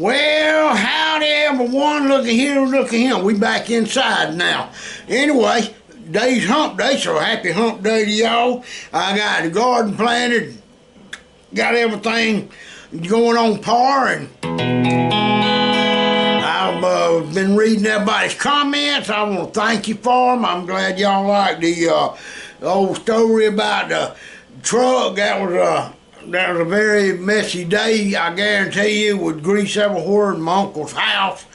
Well, howdy everyone, looky here, looky here. We back inside now. Anyway, today's hump day, so happy hump day to y'all. I got the garden planted, got everything going on par, and I've been reading everybody's comments. I want to thank you for them. I'm glad y'all like the old story about the truck. That was a very messy day, I guarantee you, with grease everywhere in my uncle's house.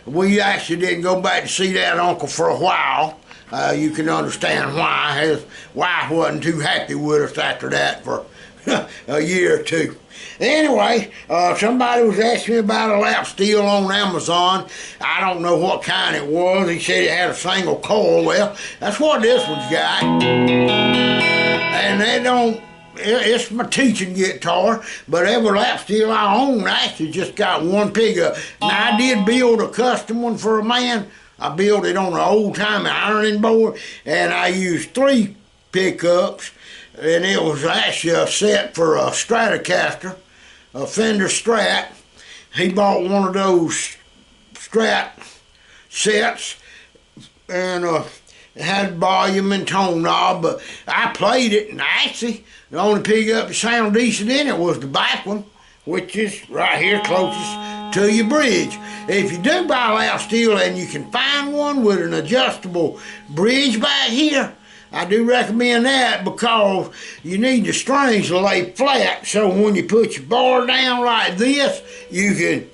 We actually didn't go back to see that uncle for a while. You can understand why. His wife wasn't too happy with us after that for a year or two. Anyway, somebody was asking me about a lap steel on Amazon. I don't know what kind it was. He said it had a single coil. Well, that's what this one's got. And they don't... It's my teaching guitar, but every lap steel I own actually just got one pickup. Now, I did build a custom one for a man. I built it on an old-time ironing board, and I used 3 pickups, and it was actually a set for a Stratocaster, a Fender Strat. He bought one of those Strat sets, and it had volume and tone knob, but I played it, and actually the only pickup that sounded decent in it was the back one, which is right here closest to your bridge. If you do buy a lap steel and you can find one with an adjustable bridge back here, I do recommend that, because you need the strings to lay flat, so when you put your bar down like this, you can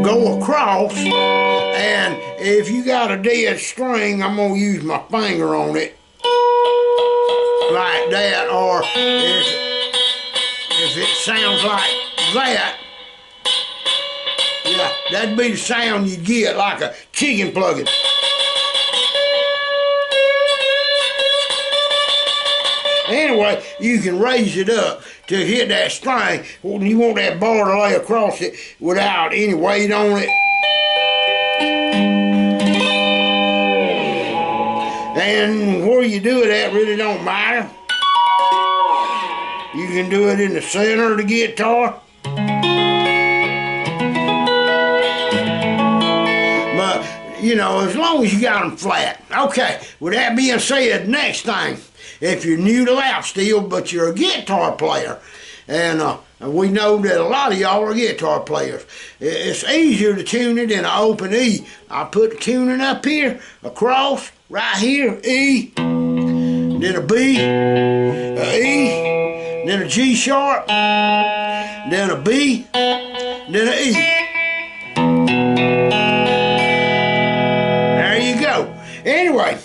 go across. And if you got a dead string, I'm going to use my finger on it like that, or if it sounds like that, yeah, that'd be the sound you'd get, like a chicken plugging. Anyway, you can raise it up to hit that string. You want that bar to lay across it without any weight on it. And where you do it at really don't matter. You can do it in the center of the guitar. But, you know, as long as you got them flat. Okay, with that being said, next thing, if you're new to lap steel, but you're a guitar player, and we know that a lot of y'all are guitar players, it's easier to tune it in an open E. I put the tuning up here, across, right here, E, then a B, a E, then a G sharp, then a B, then a E. There you go. Anyway,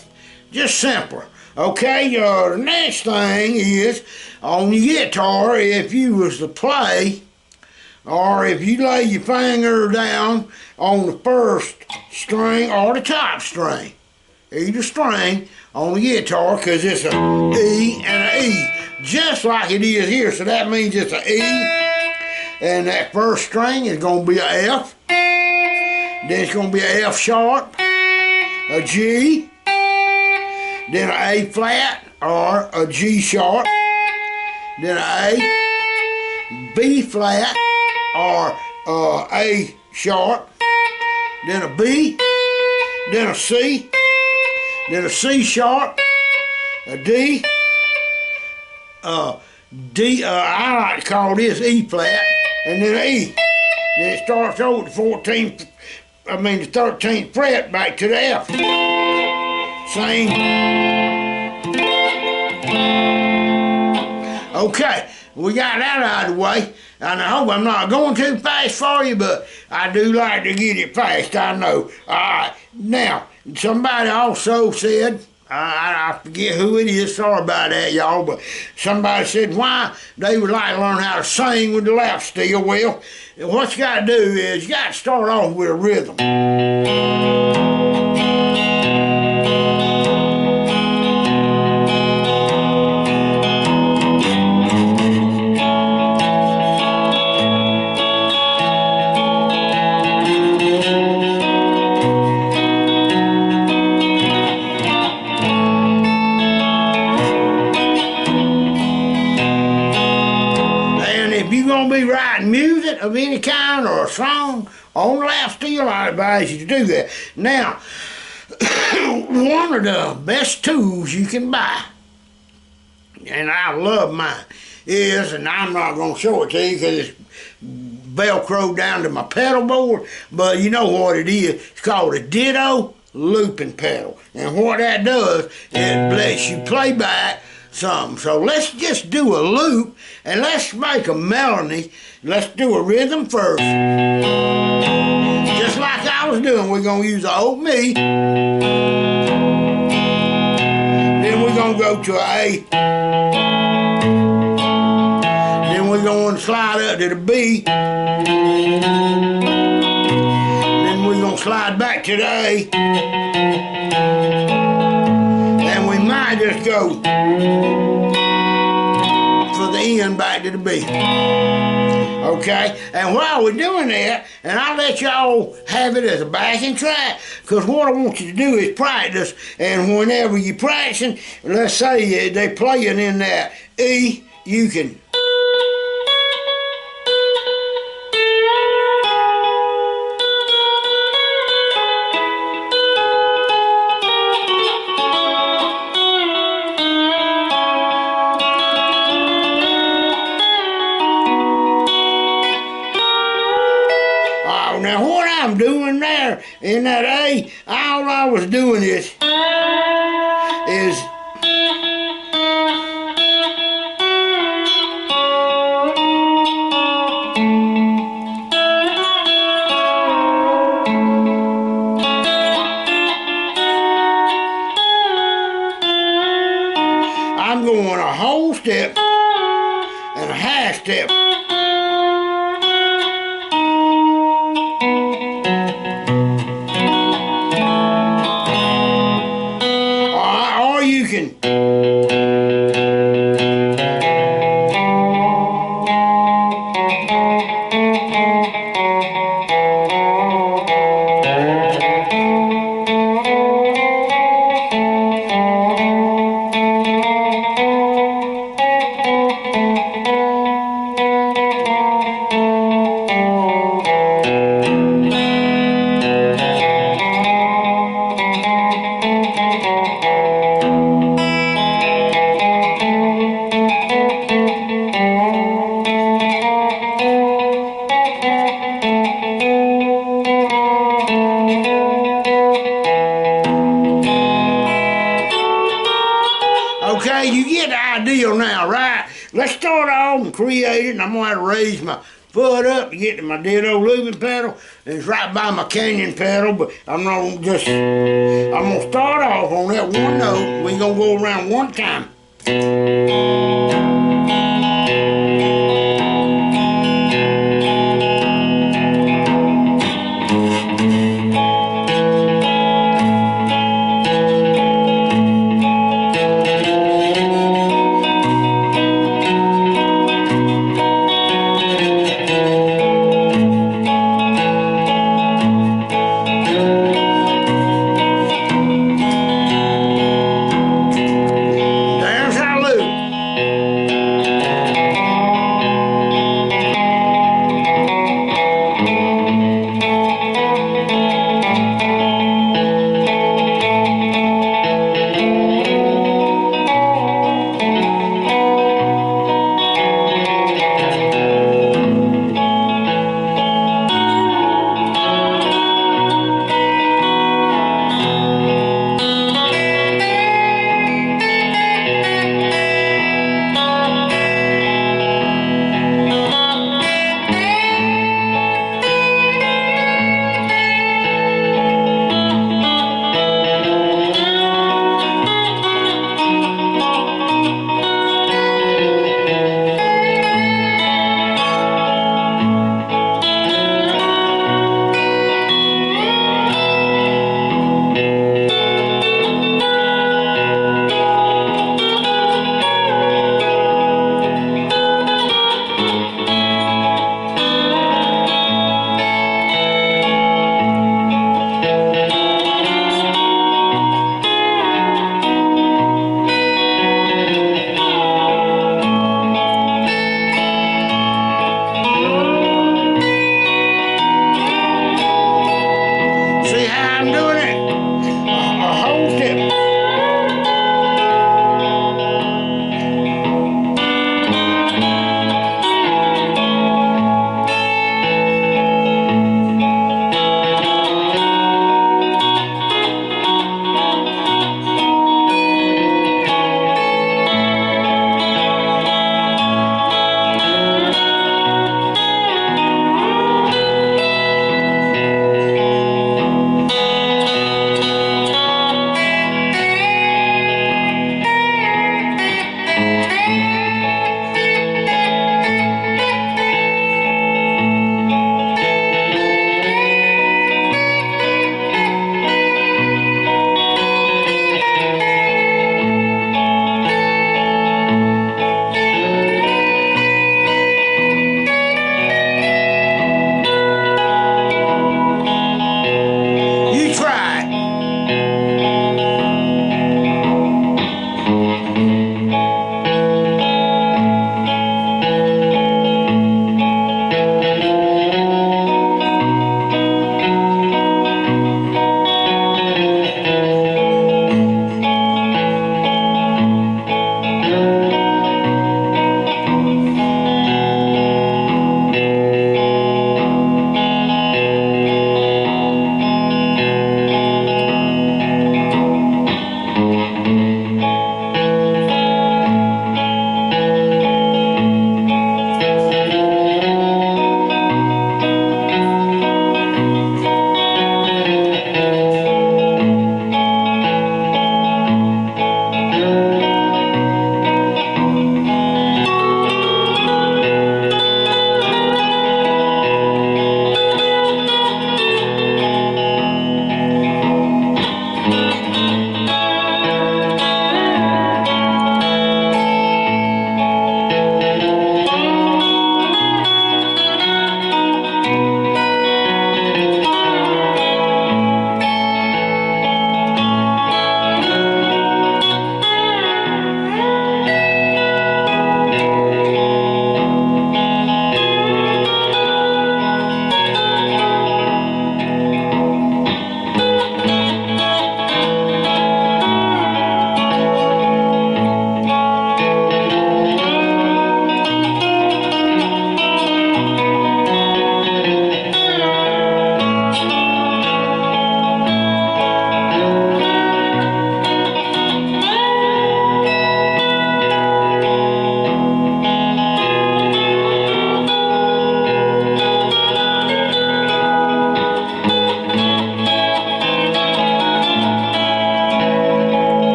just simpler. Okay, the next thing is, on your guitar, if you was to play, or if you lay your finger down on the first string or the top string, either string on the guitar, because it's a E and a E, just like it is here, so that means it's a E, and that first string is going to be a F, then it's going to be a F sharp, a G, then an A flat or a G sharp, then an A, B flat or A sharp, then a B, then a C, then a C sharp, a D, I like to call this E flat, and then an E. Then it starts over the 13th fret back to the F. Same. Okay, we got that out of the way, and I hope I'm not going too fast for you, but I do like to get it fast, I know. Alright, now, somebody also said, I forget who it is, sorry about that, y'all, but somebody said why they would like to learn how to sing with the lap steel. Well, what you got to do is you got to start off with a rhythm. music of any kind or a song on lap steel, I advise you to do that. Now, one of the best tools you can buy, and I love mine, is, and I'm not going to show it to you because it's Velcro down to my pedal board, but you know what it is. It's called a Ditto looping pedal. And what that does, it lets you play back something. So let's just do a loop, and let's make a melody. Let's do a rhythm first. Just like I was doing, we're going to use the old me. Then we're going to go to an A. Then we're going to slide up to the B. Then we're going to slide back to the A. And we might just go for the end back to the B. Okay? And while we're doing that, and I'll let y'all have it as a backing track, because what I want you to do is practice, and whenever you're practicing, let's say they're playing in that E, you can... Now what I'm doing there in that A, all I was doing is I'm going a whole step and a half step. Or you can okay, you get the idea now, right? Let's start off and create it, and I'm going to have to raise my foot up to get to my Ditto looping pedal. It's right by my Canyon pedal, but I'm going to start off on that one note. We're going to go around one time.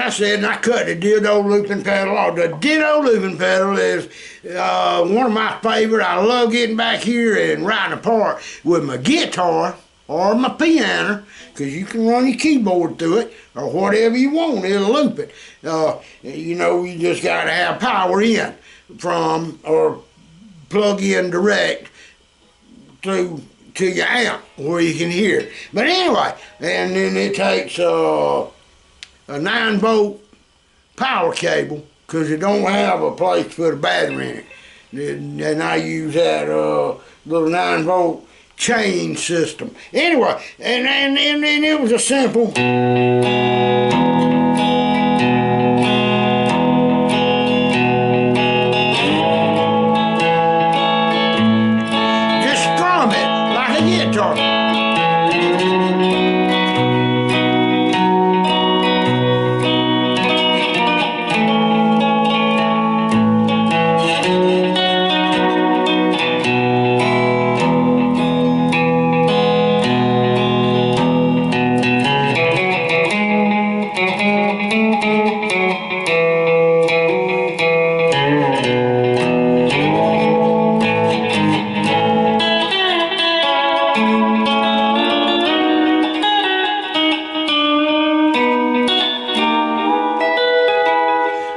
I said, and I cut the Ditto looping pedal off. The Ditto looping pedal is one of my favorite. I love getting back here and riding apart with my guitar or my piano, because you can run your keyboard through it or whatever you want. It'll loop it. You know, you just got to have power in from or plug in direct to your amp where you can hear it. But anyway, and then it takes a 9-volt power cable, because it don't have a place to put a battery in it. And I use that little 9-volt chain system. Anyway, and it was a simple.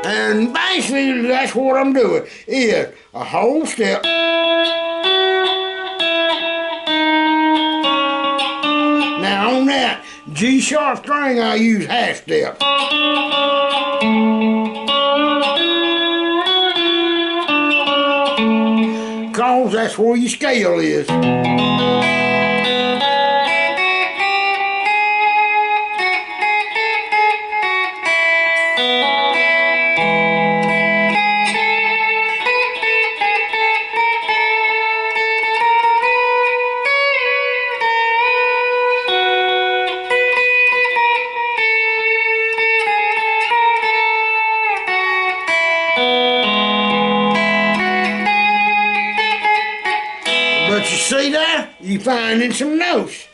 And basically, that's what I'm doing, is a whole step. Now on that G sharp string, I use half step. Cause that's where your scale is. But you see there, you finding some notes.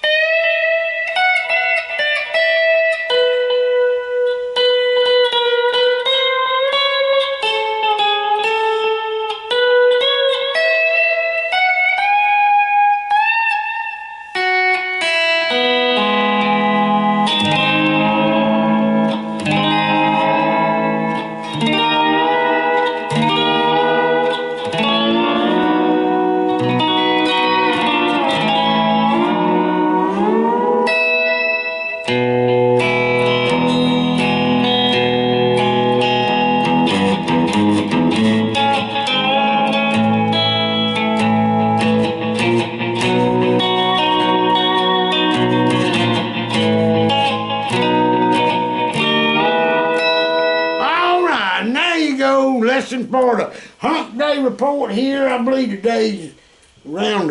Lesson for the Hump Day report here. I believe today's around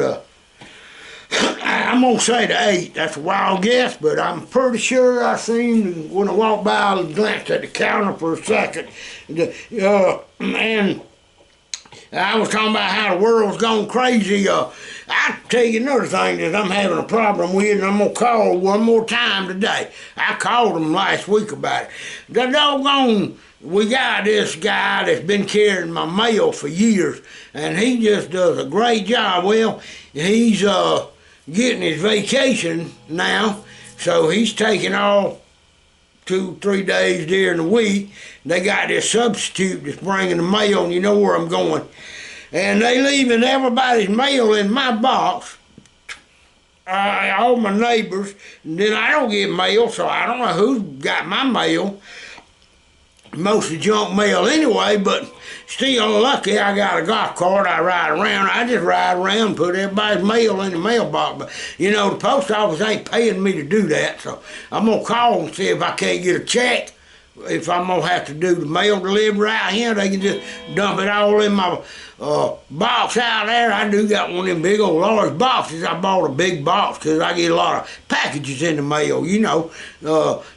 I'm gonna say the 8th. That's a wild guess, but I'm pretty sure I seen when I walked by, I glanced at the counter for a second. And I was talking about how the world's gone crazy. I'll tell you another thing that I'm having a problem with, and I'm going to call one more time today. I called them last week about it. The doggone, we got this guy that's been carrying my mail for years, and he just does a great job. Well, he's getting his vacation now, so he's taking off 2-3 days during the week. They got this substitute that's bringing the mail, and you know where I'm going. And they leaving everybody's mail in my box, all my neighbors, and then I don't get mail, so I don't know who got my mail. Mostly junk mail anyway, but still lucky I got a golf cart. I ride around. I just ride around and put everybody's mail in the mailbox. But, you know, the post office ain't paying me to do that, so I'm going to call and see if I can't get a check. If I'm going to have to do the mail delivery out here, they can just dump it all in my box out there. I do got one of them big old large boxes. I bought a big box because I get a lot of packages in the mail, you know,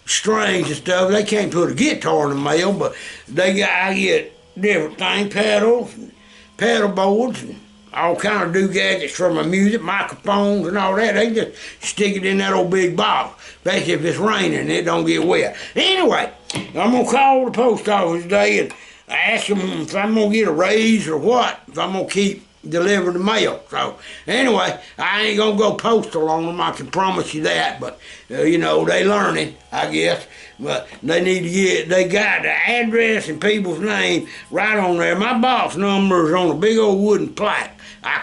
strings and stuff. They can't put a guitar in the mail, but I get different things, pedals, and pedal boards, and all kind of do gadgets for my music, microphones and all that. They just stick it in that old big box, especially if it's raining and it don't get wet. Anyway, I'm going to call the post office today and ask them if I'm going to get a raise or what, if I'm going to keep delivering the mail. So, anyway, I ain't going to go postal on them, I can promise you that, but, you know, they learning, I guess. But they need to they got the address and people's name right on there. My box number is on a big old wooden plaque. I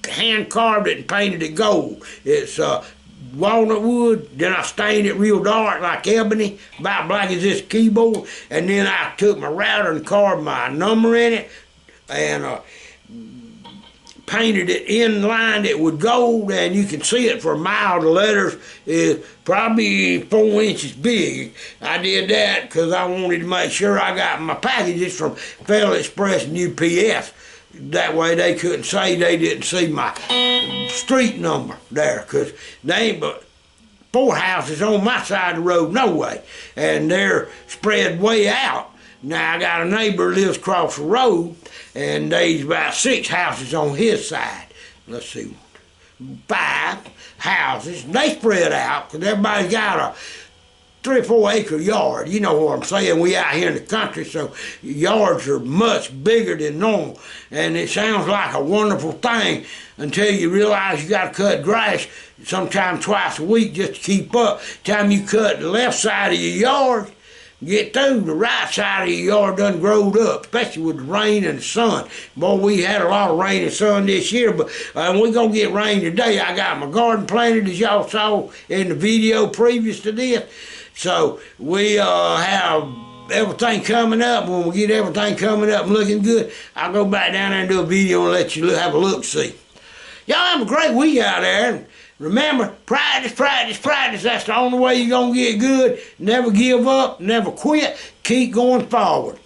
hand carved it and painted it gold. It's walnut wood, then I stained it real dark like ebony, about black as this keyboard, and then I took my router and carved my number in it, and painted it inlined it with gold, and you can see it for a mile. The letters is probably 4 inches big. I did that because I wanted to make sure I got my packages from Federal Express and UPS. That way they couldn't say they didn't see my street number there, because they ain't but 4 houses on my side of the road, no way, and they're spread way out. Now I got a neighbor who lives across the road, and there's about 6 houses on his side. Let's see, 5 houses. They spread out because everybody's got a 3 or 4 acre yard. You know what I'm saying? We out here in the country, so yards are much bigger than normal. And it sounds like a wonderful thing until you realize you got to cut grass sometime twice a week just to keep up. Time you cut the left side of your yard, get through, the right side of your yard done growed up, especially with the rain and the sun. Boy, we had a lot of rain and sun this year, but we're going to get rain today. I got my garden planted, as y'all saw in the video previous to this. So we have everything coming up. When we get everything coming up and looking good, I'll go back down there and do a video and let you have a look-see. Y'all have a great week out there. And remember, practice, practice, practice. That's the only way you're going to get good. Never give up, never quit. Keep going forward.